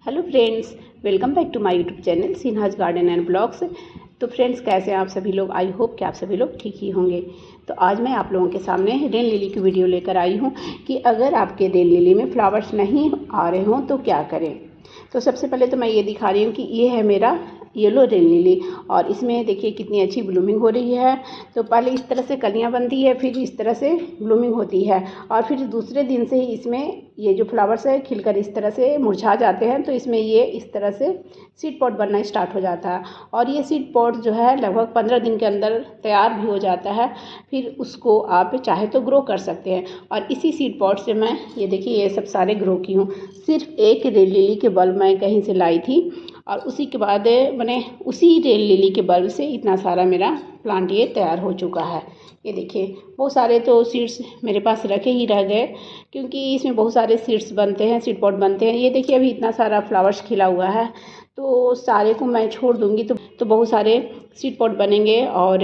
Hello friends, welcome back to my YouTube channel Sinha's garden and blogs. तो friends, कैसे हैं आप सभी लोग? आई होप कि आप सभी लोग ठीक ही होंगे। तो आज मैं आप लोगों के सामने रेन लिली की वीडियो लेकर आई हूं कि अगर आपके रेन लिली में फ्लावर्स नहीं आ रहे हों तो क्या करें। तो सबसे पहले तो मैं ये दिखा रही हूँ कि ये है मेरा येलो रेन लिली और इसमें देखिए कितनी अच्छी ब्लूमिंग हो रही है। तो पहले इस तरह से कलियां बनती है, फिर इस तरह से ब्लूमिंग होती है और फिर दूसरे दिन से ही इसमें ये जो फ्लावर्स है खिलकर इस तरह से मुरझा जाते हैं। तो इसमें ये इस तरह से सीड पॉट बनना स्टार्ट हो जाता है और ये सीड पॉट जो है लगभग 15 दिन के अंदर तैयार भी हो जाता है। फिर उसको आप चाहे तो ग्रो कर सकते हैं। और इसी सीड पॉट से मैं ये देखिए ये सब सारे ग्रो की हूँ। सिर्फ एक रेन लिली के बल्ब मैं कहीं से लाई थी और उसी के बाद मैंने उसी रेन लिली के बल्ब से इतना सारा मेरा प्लांट ये तैयार हो चुका है। ये देखिए बहुत सारे तो सीड्स मेरे पास रखे ही रह गए क्योंकि इसमें बहुत सारे सीड्स बनते हैं, सीड पॉट बनते हैं। ये देखिए अभी इतना सारा फ्लावर्स खिला हुआ है तो सारे को मैं छोड़ दूँगी तो बहुत सारे सीड पॉट बनेंगे और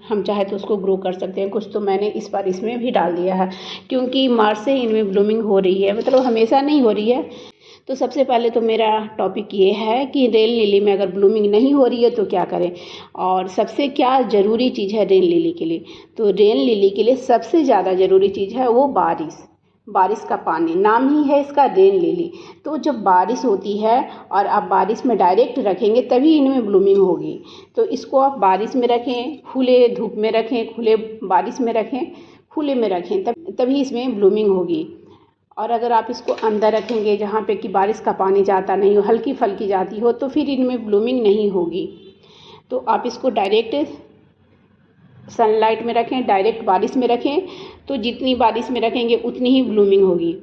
हम चाहे तो उसको ग्रो कर सकते हैं। कुछ तो मैंने इस बार इसमें भी डाल दिया है क्योंकि मार्च से इनमें ब्लूमिंग हो रही है, मतलब हमेशा नहीं हो रही है। तो सबसे पहले तो मेरा टॉपिक ये है कि रेन लिली में अगर ब्लूमिंग नहीं हो रही है तो क्या करें और सबसे क्या ज़रूरी चीज़ है रेन लिली के लिए। तो रेन लिली के लिए सबसे ज़्यादा ज़रूरी चीज़ है वो बारिश का पानी। नाम ही है इसका रेन लिली। तो जब बारिश होती है और आप बारिश में डायरेक्ट रखेंगे तभी इनमें ब्लूमिंग होगी। तो इसको आप बारिश में रखें, खुले धूप में रखें, खुले बारिश में रखें, खुले में रखें, तभी इसमें ब्लूमिंग होगी। और अगर आप इसको अंदर रखेंगे जहाँ पे कि बारिश का पानी जाता नहीं हो, हल्की फल्की जाती हो, तो फिर इनमें ब्लूमिंग नहीं होगी। तो आप इसको डायरेक्ट सनलाइट में रखें, डायरेक्ट बारिश में रखें, तो जितनी बारिश में रखेंगे उतनी ही ब्लूमिंग होगी।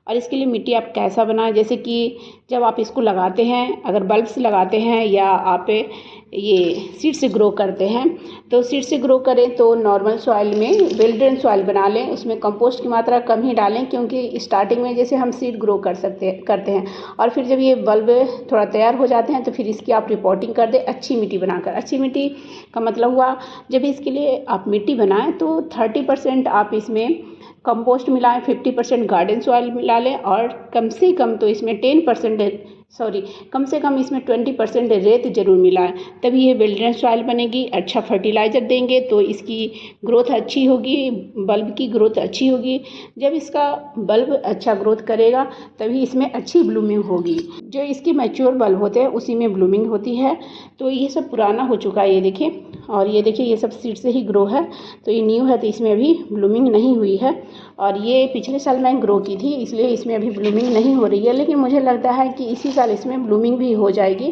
और इसके लिए मिट्टी आप कैसा बनाएं, जैसे कि जब आप इसको लगाते हैं, अगर बल्ब से लगाते हैं या आप ये सीड से ग्रो करते हैं, तो सीड से ग्रो करें तो नॉर्मल सॉइल में वेल ड्रेन सॉइल बना लें। उसमें कंपोस्ट की मात्रा कम ही डालें क्योंकि स्टार्टिंग में जैसे हम सीड ग्रो करते हैं और फिर जब ये बल्ब थोड़ा तैयार हो जाते हैं तो फिर इसकी आप रिपोर्टिंग कर दें अच्छी मिट्टी बनाकर। अच्छी मिट्टी का मतलब हुआ जब इसके लिए आप मिट्टी बनाएं तो 30% आप इसमें कंपोस्ट मिलाएं, 50% गार्डन सॉइल मिला लें और कम से कम तो इसमें 20% रेत ज़रूर मिलाएं, तभी ये वेल ड्रेन सॉइल बनेगी। अच्छा फर्टिलाइज़र देंगे तो इसकी ग्रोथ अच्छी होगी, बल्ब की ग्रोथ अच्छी होगी। जब इसका बल्ब अच्छा ग्रोथ करेगा तभी इसमें अच्छी ब्लूमिंग होगी। जो इसके मैच्योर बल्ब होते हैं उसी में ब्लूमिंग होती है। तो ये सब पुराना हो चुका है ये देखिए, और ये देखिए ये सब सीड से ही ग्रो है। तो ये न्यू है तो इसमें अभी ब्लूमिंग नहीं हुई है और ये पिछले साल मैं ग्रो की थी इसलिए इसमें अभी ब्लूमिंग नहीं हो रही है। लेकिन मुझे लगता है कि इसी साल इसमें ब्लूमिंग भी हो जाएगी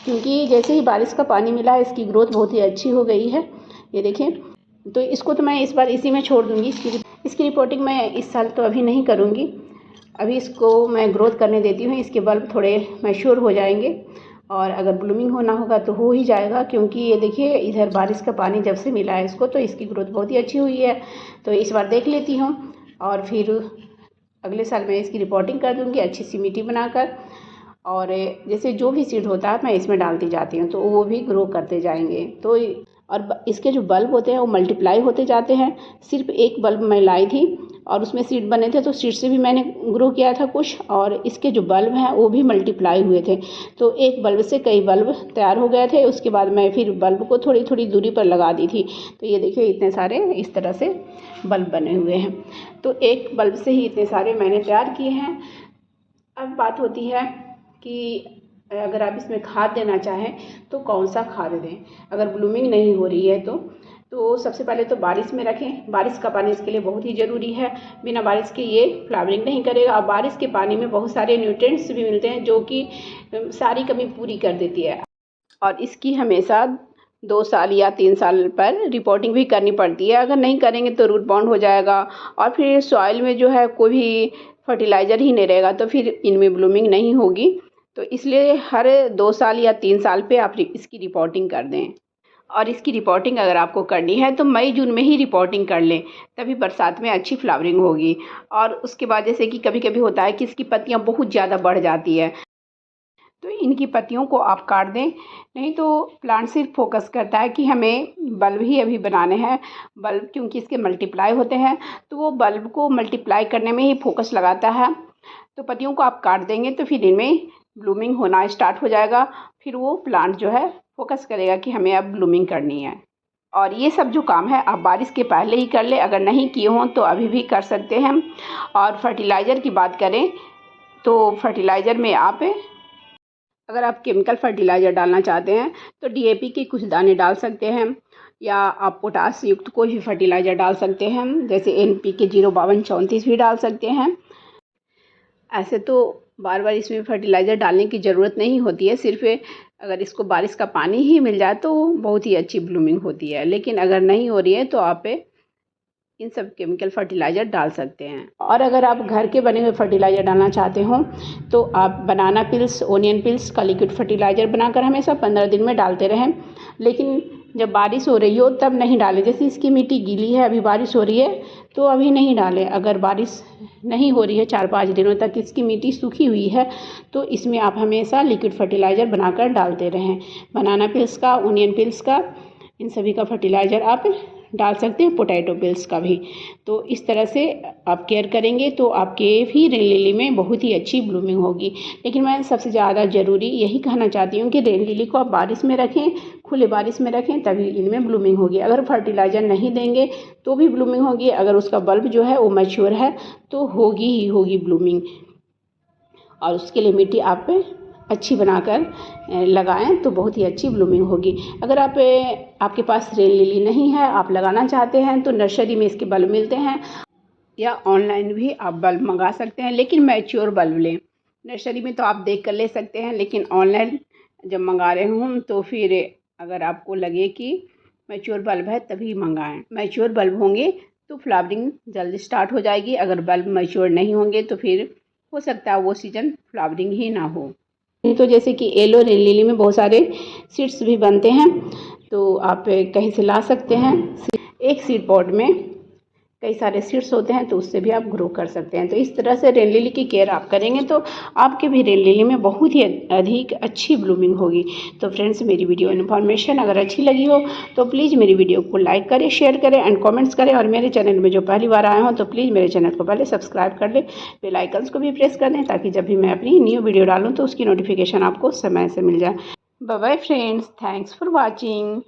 क्योंकि जैसे ही बारिश का पानी मिला है इसकी ग्रोथ बहुत ही अच्छी हो गई है। ये देखिए, तो इसको तो मैं इस बार इसी में छोड़ दूँगी। इसकी रिपोर्टिंग मैं इस साल तो अभी नहीं करूँगी, अभी इसको मैं ग्रोथ करने देती हूँ। इसके बल्ब थोड़े मैच्योर हो जाएंगे और अगर ब्लूमिंग होना होगा तो हो ही जाएगा क्योंकि ये देखिए इधर बारिश का पानी जब से मिला है इसको तो इसकी ग्रोथ बहुत ही अच्छी हुई है। तो इस बार देख लेती हूँ और फिर अगले साल मैं इसकी रिपोर्टिंग कर दूँगी अच्छी सी मिट्टी बनाकर। और जैसे जो भी सीड होता है मैं इसमें डालती जाती हूँ तो वो भी ग्रो करते जाएंगे। तो और इसके जो बल्ब होते हैं वो मल्टीप्लाई होते जाते हैं। सिर्फ एक बल्ब मैं लाई थी और उसमें सीड बने थे तो सीड से भी मैंने ग्रो किया था कुछ, और इसके जो बल्ब हैं वो भी मल्टीप्लाई हुए थे। तो एक बल्ब से कई बल्ब तैयार हो गए थे। उसके बाद मैं फिर बल्ब को थोड़ी थोड़ी दूरी पर लगा दी थी। तो ये देखिए इतने सारे इस तरह से बल्ब बने हुए हैं। तो एक बल्ब से ही इतने सारे मैंने तैयार किए हैं। अब बात होती है कि अगर आप इसमें खाद देना चाहें तो कौन सा खाद दें अगर ब्लूमिंग नहीं हो रही है तो सबसे पहले तो बारिश में रखें। बारिश का पानी इसके लिए बहुत ही ज़रूरी है, बिना बारिश के ये फ्लावरिंग नहीं करेगा। और बारिश के पानी में बहुत सारे न्यूट्रिएंट्स भी मिलते हैं जो कि सारी कमी पूरी कर देती है। और इसकी हमेशा 2 साल या 3 साल पर रिपोर्टिंग भी करनी पड़ती है। अगर नहीं करेंगे तो रूट बाउंड हो जाएगा और फिर सॉइल में जो है कोई भी फर्टिलाइज़र ही नहीं रहेगा तो फिर इनमें ब्लूमिंग नहीं होगी। तो इसलिए हर 2 साल या 3 साल पे आप इसकी रिपोर्टिंग कर दें। और इसकी रिपोर्टिंग अगर आपको करनी है तो मई जून में ही रिपोर्टिंग कर लें, तभी बरसात में अच्छी फ्लावरिंग होगी। और उसके बाद जैसे कि कभी कभी होता है कि इसकी पत्तियां बहुत ज़्यादा बढ़ जाती है तो इनकी पत्तियों को आप काट दें। नहीं तो प्लांट सिर्फ फोकस करता है कि हमें बल्ब ही अभी बनाने हैं। बल्ब क्योंकि इसके मल्टीप्लाई होते हैं तो वो बल्ब को मल्टीप्लाई करने में ही फोकस लगाता है। तो पत्तियों को आप काट देंगे तो फिर इनमें ब्लूमिंग होना स्टार्ट हो जाएगा, फिर वो प्लांट जो है फोकस करेगा कि हमें अब ब्लूमिंग करनी है। और ये सब जो काम है आप बारिश के पहले ही कर ले, अगर नहीं किए हों तो अभी भी कर सकते हैं। और फर्टिलाइज़र की बात करें तो फर्टिलाइज़र में आप अगर आप केमिकल फर्टिलाइज़र डालना चाहते हैं तो डीएपी के कुछ दाने डाल सकते हैं, या आप पोटास युक्त कोई भी फर्टिलाइज़र डाल सकते हैं, जैसे NPK 05234 भी डाल सकते हैं। ऐसे तो बार बार इसमें फर्टिलाइज़र डालने की ज़रूरत नहीं होती है, सिर्फ अगर इसको बारिश का पानी ही मिल जाए तो बहुत ही अच्छी ब्लूमिंग होती है। लेकिन अगर नहीं हो रही है तो आप इन सब केमिकल फर्टिलाइज़र डाल सकते हैं। और अगर आप घर के बने हुए फर्टिलाइज़र डालना चाहते हो तो आप बनाना पिल्स, ओनियन पिल्स का लिक्विड फर्टिलाइज़र बनाकर हमेशा 15 दिन में डालते रहें। लेकिन जब बारिश हो रही हो तब नहीं डालें। जैसे इसकी मिट्टी गीली है, अभी बारिश हो रही है तो अभी नहीं डालें। अगर बारिश नहीं हो रही है 4-5 दिनों तक, इसकी मिट्टी सूखी हुई है, तो इसमें आप हमेशा लिक्विड फर्टिलाइज़र बनाकर डालते रहें। बनाना पिल्स का, ओनियन पिल्स का, इन सभी का फर्टिलाइज़र आप डाल सकते हैं, पोटैटो पिल्स का भी। तो इस तरह से आप केयर करेंगे तो आपके भी रेन लिली में बहुत ही अच्छी ब्लूमिंग होगी। लेकिन मैं सबसे ज़्यादा ज़रूरी यही कहना चाहती हूँ कि रेन लिली को आप बारिश में रखें, खुले बारिश में रखें, तभी इनमें ब्लूमिंग होगी। अगर फर्टिलाइज़र नहीं देंगे तो भी ब्लूमिंग होगी, अगर उसका बल्ब जो है वो मैच्योर है तो होगी ही होगी ब्लूमिंग। और उसके लिए मिट्टी आप अच्छी बनाकर लगाएं तो बहुत ही अच्छी ब्लूमिंग होगी। अगर आपके पास रेन लिली नहीं है, आप लगाना चाहते हैं, तो नर्सरी में इसके बल्ब मिलते हैं, या ऑनलाइन भी आप बल्ब मंगा सकते हैं, लेकिन मैच्योर बल्ब लें। नर्सरी में तो आप देख कर ले सकते हैं, लेकिन ऑनलाइन जब मंगा रहे हों तो फिर अगर आपको लगे कि मैच्योर बल्ब है तभी मंगाएं। मैच्योर बल्ब होंगे तो फ्लावरिंग जल्दी स्टार्ट हो जाएगी। अगर बल्ब मैच्योर नहीं होंगे तो फिर हो सकता है वो सीज़न फ्लावरिंग ही ना हो। तो जैसे कि येलो रेन लिली में बहुत सारे सीड्स भी बनते हैं, तो आप कहीं से ला सकते हैं। एक सीड पॉट में कई सारे सीड्स होते हैं, तो उससे भी आप ग्रो कर सकते हैं। तो इस तरह से रेन लिली की केयर आप करेंगे तो आपके भी रेन लिली में बहुत ही अधिक अच्छी ब्लूमिंग होगी। तो फ्रेंड्स, मेरी वीडियो इन्फॉर्मेशन अगर अच्छी लगी हो तो प्लीज़ मेरी वीडियो को लाइक करें, शेयर करें एंड कमेंट्स करें। और मेरे चैनल में जो पहली बार आए हो तो प्लीज़ मेरे चैनल को पहले सब्सक्राइब कर लें, बेल आइकन्स को भी प्रेस कर दें, ताकि जब भी मैं अपनी न्यू वीडियो डालूँ तो उसकी नोटिफिकेशन आपको समय से मिल जाए। Bye bye friends, thanks for watching.